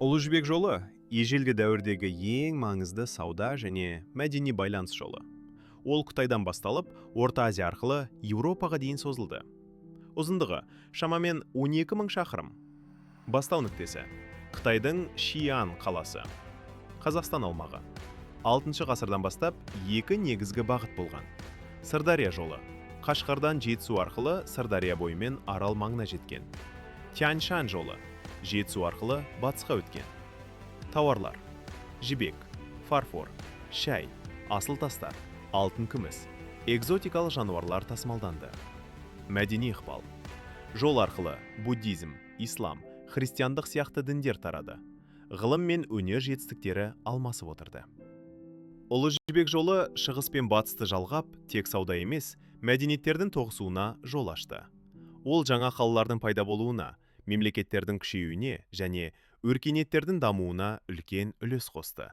Ұлы жібек жолы ежелгі дәуірдегі ең маңызды сауда және мәдени байланыс жолы. Ол Қытайдан басталып, Орта Азия арқылы Еуропаға дейін созылды. Ұзындығы шамамен 12 мың шақырым. Бастау нүктесі Қытайдың Шиан қаласы. Қазақстан аумағы. 6 ғасырдан бастап екі негізгі бағыт болған. Сырдария жолы. Қашқардан Жетісу арқылы Сырдария бойымен Арал маңына жеткен. Тянь-Шань жолы. Жетісу арқылы батысқа өткен. Тауарлар: жібек, фарфор, шай, асыл тастар, алтын күміс, экзотикалық жануарлар тасымалданды. Мәдени ықпал: жол арқылы буддизм, ислам, христиандық сияқты діндер тарады. Ғылым мен өнер жетістіктері алмасып отырды. Ұлы жібек жолы шығыс пен батысты жалғап, тек сауда емес, мәдениеттердің тоғысуына жол ашты. Ол жаңа қалалардың пайда болуына, мемлекеттердің күшеюіне және өркениеттердің дамуына үлкен үлес қосты.